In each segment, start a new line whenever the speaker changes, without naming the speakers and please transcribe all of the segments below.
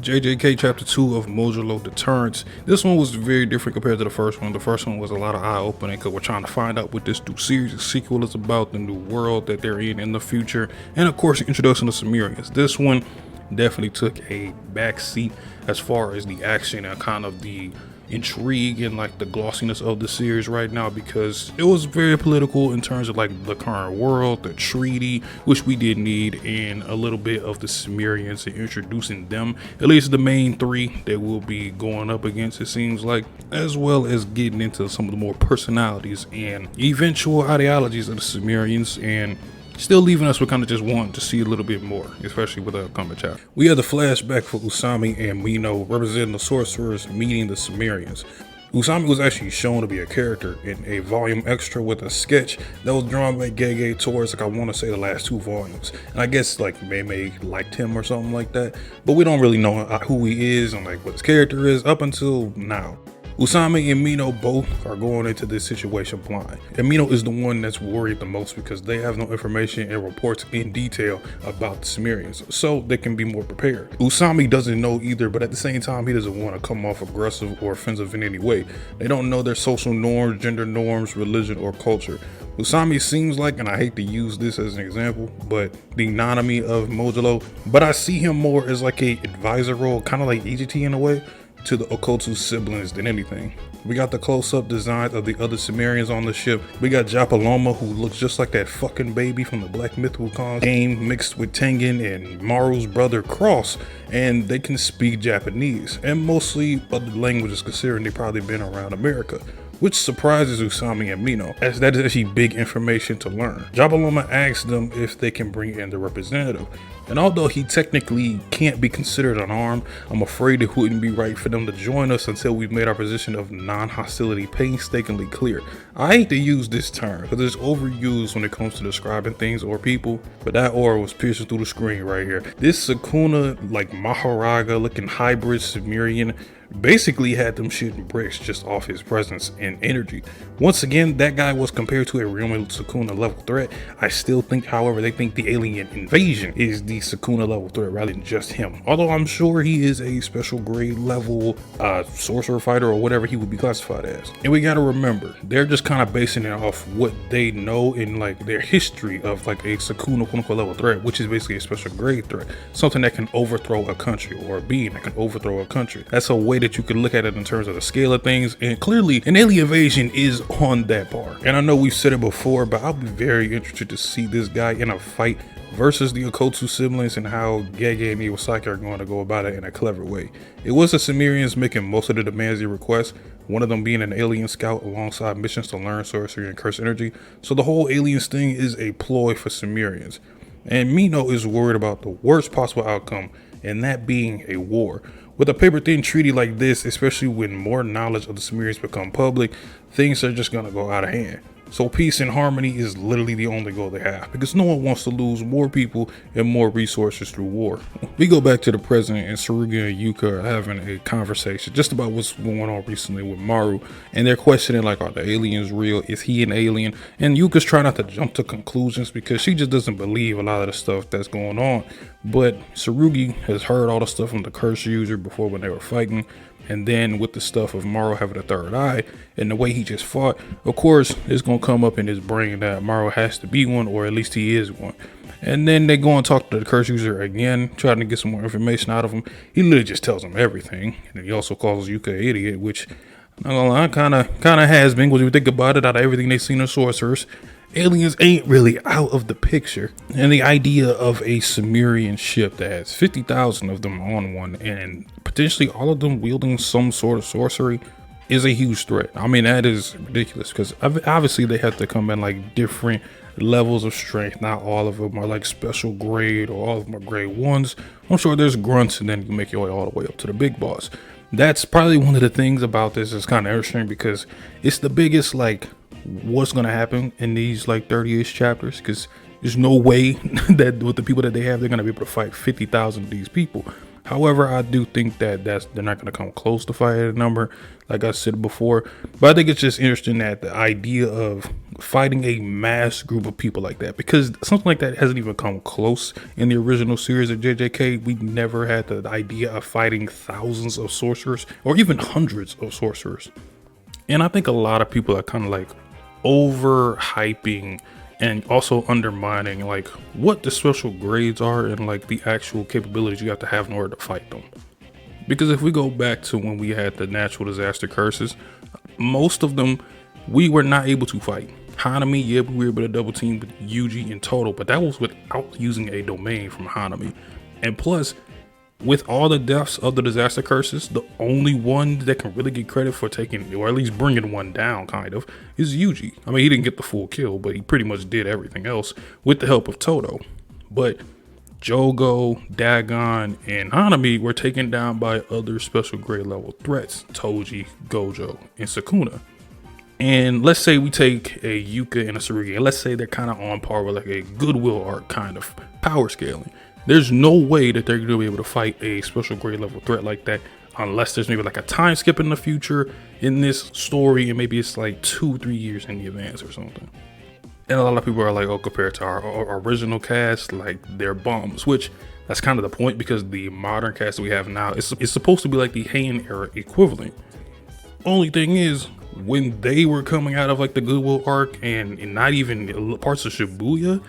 JJK Chapter 2 of Modulo Deterrence. This one was very different compared to the first one. The first one was a lot of eye-opening because we're trying to find out what this new series sequel is about, the new world that they're in the future, and of course, the introduction of Sumerians. This one definitely took a back seat as far as the action and kind of the intrigue and like the glossiness of the series right now, because it was very political in terms of like the current world, the treaty, which we did need, and a little bit of the Sumerians and introducing them, at least the main three that we'll be going up against, it seems like, as well as getting into some of the more personalities and eventual ideologies of the Sumerians, and still leaving us with kind of just wanting to see a little bit more, especially with the upcoming chapter. We had the flashback for Usami and Mino representing the sorcerers meeting the Sumerians. Usami was actually shown to be a character in a volume extra with a sketch that was drawn by Gege towards, like, I want to say the last two volumes. And I guess like Mei liked him or something like that, but we don't really know who he is and like what his character is up until now. Usami and Mino both are going into this situation blind, and Mino is the one that's worried the most because they have no information and reports in detail about the Sumerians, so they can be more prepared. Usami doesn't know either, but at the same time he doesn't want to come off aggressive or offensive in any way. They don't know their social norms, gender norms, religion, or culture. Usami seems like, and I hate to use this as an example, but the Nanami of Modulo, but I see him more as like a advisor role, kind of like EGT in a way, to the Okotsu siblings than anything. We got the close-up designs of the other Sumerians on the ship. We got Japaloma, who looks just like that fucking baby from the Black Myth Wukong game, mixed with Tengen and Maru's brother Cross, and they can speak Japanese and mostly other languages, considering they've probably been around America, which surprises Usami and Mino, as that is actually big information to learn. Japaloma asks them if they can bring in the representative, and although he technically can't be considered unarmed, I'm afraid it wouldn't be right for them to join us until we've made our position of non-hostility painstakingly clear. I hate to use this term because it's overused when it comes to describing things or people, but that aura was piercing through the screen right here. This Sukuna, like Maharaga looking hybrid Sumerian, basically had them shooting bricks just off his presence and energy. Once again, that guy was compared to a real Sukuna level threat. I still think, however, they think the alien invasion is the Sukuna level threat rather than just him. Although I'm sure he is a special grade level sorcerer fighter or whatever he would be classified as. And we gotta remember, they're just kind of basing it off what they know in like their history of like a Sukuna quote-unquote level threat, which is basically a special grade threat. Something that can overthrow a country, or a being that can overthrow a country. That's a way that you can look at it in terms of the scale of things, and clearly an alien invasion is on that bar. And I know we've said it before, but I'll be very interested to see this guy in a fight versus the Okotsu siblings and how Gege and Iwasaki are going to go about it in a clever way. It was the Sumerians making most of the demands they request, one of them being an alien scout alongside missions to learn sorcery and curse energy, so the whole aliens thing is a ploy for Sumerians. And Mino is worried about the worst possible outcome, and that being a war. With a paper-thin treaty like this, especially when more knowledge of the Sumerians become public, things are just gonna go out of hand. So peace and harmony is literally the only goal they have, because no one wants to lose more people and more resources through war. We go back to the present, and Tsurugi and Yuka are having a conversation just about what's going on recently with Maru, and they're questioning like, are the aliens real? Is he an alien? And Yuka's trying not to jump to conclusions because she just doesn't believe a lot of the stuff that's going on. But Tsurugi has heard all the stuff from the curse user before when they were fighting, and then with the stuff of Maru having a third eye and the way he just fought, of course it's gonna come up in his brain that Maru has to be one, or at least he is one. And then they go and talk to the curse user again, trying to get some more information out of him. He literally just tells them everything, and he also calls Yuka an idiot, which, I'm not gonna lie, kind of has been, when you think about it. Out of everything they've seen of sorcerers, aliens ain't really out of the picture. And the idea of a Sumerian ship that has 50,000 of them on one, and potentially all of them wielding some sort of sorcery, is a huge threat. I mean, that is ridiculous, because obviously they have to come in like different levels of strength. Not all of them are like special grade, or all of them are grade ones. I'm sure there's grunts, and then you make your way all the way up to the big boss. That's probably one of the things about this is kind of interesting, because it's the biggest like what's gonna happen in these like 30-ish chapters, because there's no way that with the people that they have, they're gonna be able to fight 50,000 of these people. However, I do think that they're not going to come close to fighting a number, like I said before. But I think it's just interesting that the idea of fighting a mass group of people like that, because something like that hasn't even come close in the original series of JJK. We never had the idea of fighting thousands of sorcerers or even hundreds of sorcerers. And I think a lot of people are kind of like overhyping and also undermining like what the special grades are and like the actual capabilities you have to have in order to fight them. Because if we go back to when we had the natural disaster curses, most of them we were not able to fight. Hanami, yeah, we were able to double team with Yuji in total, but that was without using a domain from Hanami. And plus, with all the deaths of the disaster curses, the only one that can really get credit for taking, or at least bringing one down, kind of, is Yuji. I mean, he didn't get the full kill, but he pretty much did everything else with the help of Todo. But Jogo, Dagon, and Hanami were taken down by other special grade level threats, Toji, Gojo, and Sukuna. And let's say we take a Yuka and a Tsurugi, and let's say they're kind of on par with like a Goodwill arc kind of power scaling. There's no way that they're going to be able to fight a special grade level threat like that unless there's maybe like a time skip in the future in this story, and maybe it's like 2-3 years in the advance or something. And a lot of people are like, oh, compared to our original cast, like they're bums, which that's kind of the point, because the modern cast that we have now is supposed to be like the Heian era equivalent. Only thing is, when they were coming out of like the Goodwill arc and not even parts of Shibuya,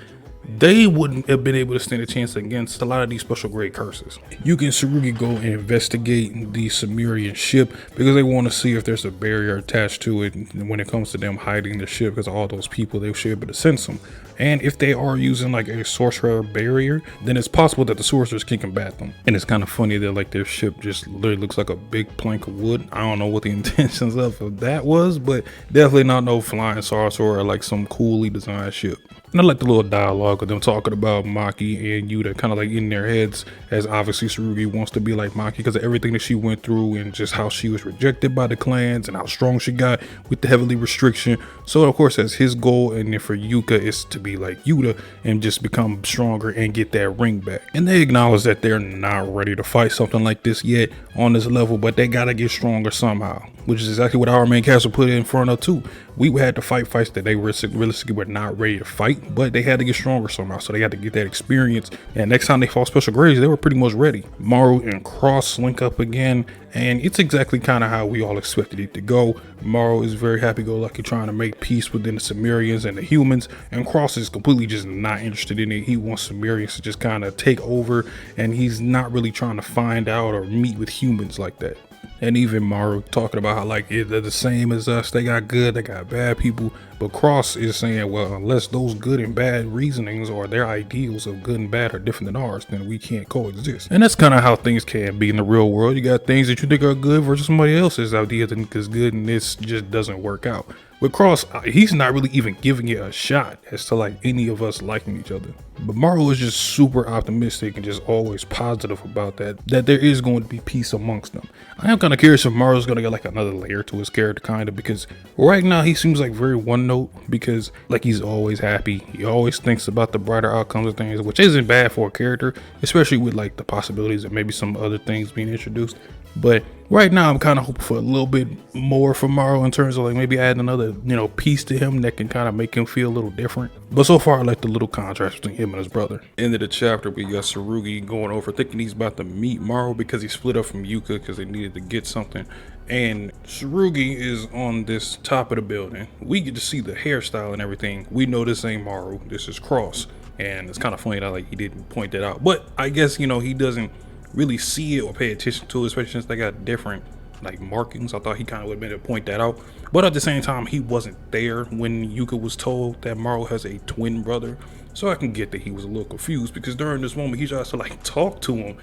they wouldn't have been able to stand a chance against a lot of these special grade curses. Yuka and Tsurugi go and investigate the Sumerian ship because they want to see if there's a barrier attached to it when it comes to them hiding the ship, because all those people, they should be able to sense them. And if they are using like a sorcerer barrier, then it's possible that the sorcerers can combat them. And it's kind of funny that like their ship just literally looks like a big plank of wood. I don't know what the intentions of that was, but definitely not no flying sorcerer or like some coolly designed ship. And I like the little dialogue of them talking about Maki and Yuta kind of like in their heads, as obviously Tsurugi wants to be like Maki because of everything that she went through and just how she was rejected by the clans and how strong she got with the heavily restriction. So of course that's his goal, and then for Yuka is to be like Yuta and just become stronger and get that ring back. And they acknowledge that they're not ready to fight something like this yet on this level, but they gotta get stronger somehow, which is exactly what our main cast will put in front of too. We had to fight fights that they realistically were not ready to fight, but they had to get stronger somehow, so they had to get that experience. And next time they fought special grades, they were pretty much ready. Maru and Cross link up again, and it's exactly kind of how we all expected it to go. Maru is very happy-go-lucky trying to make peace within the Sumerians and the humans, and Cross is completely just not interested in it. He wants Sumerians to just kind of take over, and he's not really trying to find out or meet with humans like that. And even Maru talking about how like they're the same as us, they got good, they got bad people. But Cross is saying, well, unless those good and bad reasonings or their ideals of good and bad are different than ours, then we can't coexist. And that's kind of how things can be in the real world. You got things that you think are good versus somebody else's idea that is good, and this just doesn't work out. With Cross, he's not really even giving it a shot as to like any of us liking each other. But Maru is just super optimistic and just always positive about that there is going to be peace amongst them. I am kind of curious if Maru's going to get like another layer to his character, kind of, because right now he seems like very one note, because like he's always happy. He always thinks about the brighter outcomes of things, which isn't bad for a character, especially with like the possibilities of maybe some other things being introduced. But right now I'm kind of hoping for a little bit more from Maru in terms of like maybe adding another, piece to him that can kind of make him feel a little different. But so far I like the little contrast between him and his brother. End of the chapter, we got Tsurugi going over thinking he's about to meet Maru because he split up from Yuka because they needed to get something. And Tsurugi is on this top of the building. We get to see the hairstyle and everything. We know this ain't Maru, this is Cross. And it's kind of funny that like he didn't point that out. But I guess, he doesn't really see it or pay attention to it, especially since they got different like markings. I thought he kind of would have been able to point that out, but at the same time he wasn't there when Yuka was told that Maru has a twin brother, so I can get that he was a little confused, because during this moment he tries to like talk to him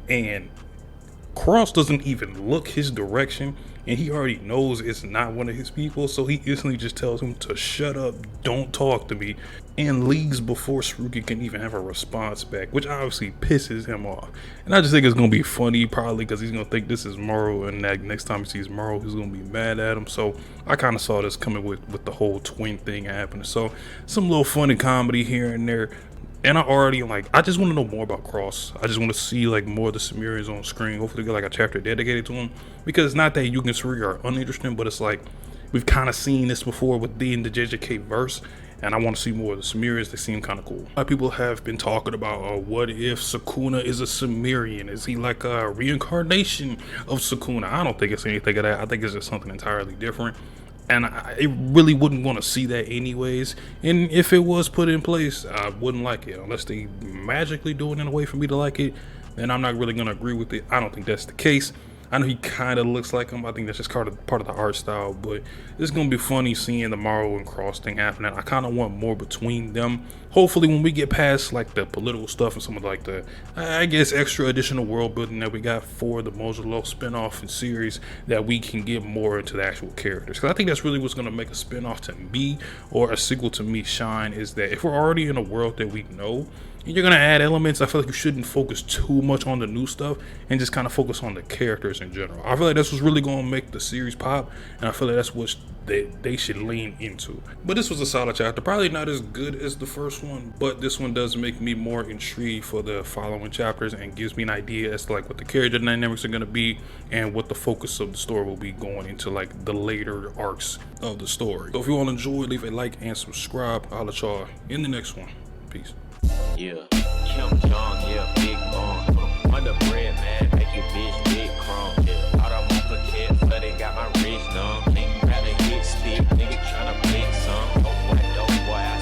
and Cross doesn't even look his direction, and he already knows it's not one of his people, so he instantly just tells him to shut up, don't talk to me, and leaves before Tsurugi can even have a response back, which obviously pisses him off. And I just think it's gonna be funny, probably because he's gonna think this is Maru, and that next time he sees Maru he's gonna be mad at him. So I kind of saw this coming with the whole twin thing happening. So some little funny comedy here and there. And I just want to know more about Cross. I just want to see like more of the Sumerians on screen. Hopefully get like a chapter dedicated to them, because not that Yugen and Suri are uninteresting, but it's like we've kind of seen this before within the JJK verse, and I want to see more of the Sumerians. They seem kind of cool. A lot of people have been talking about, what if Sukuna is a Sumerian? Is he like a reincarnation of Sukuna? I don't think it's anything of that. I think it's just something entirely different. And I really wouldn't want to see that anyways. And if it was put in place, I wouldn't like it. Unless they magically do it in a way for me to like it, then I'm not really going to agree with it. I don't think that's the case. I know he kind of looks like him. I think that's just part of the art style. But it's going to be funny seeing the Morrow and Cross thing happening. I kind of want more between them. Hopefully when we get past like the political stuff and some of like the, I guess, extra additional world building that we got for the Modulo spinoff and series, that we can get more into the actual characters. Because I think that's really what's going to make a spinoff to me, or a sequel to me, shine, is that if we're already in a world that we know, you're gonna add elements, I feel like you shouldn't focus too much on the new stuff and just kind of focus on the characters in general. I feel like that's what's really gonna make the series pop, and I feel like that's what they should lean into. But this was a solid chapter, probably not as good as the first one, but this one does make me more intrigued for the following chapters and gives me an idea as to like what the character dynamics are gonna be and what the focus of the story will be going into like the later arcs of the story. So if you all enjoyed, leave a like and subscribe. I'll let y'all in the next one. Peace.
Yeah.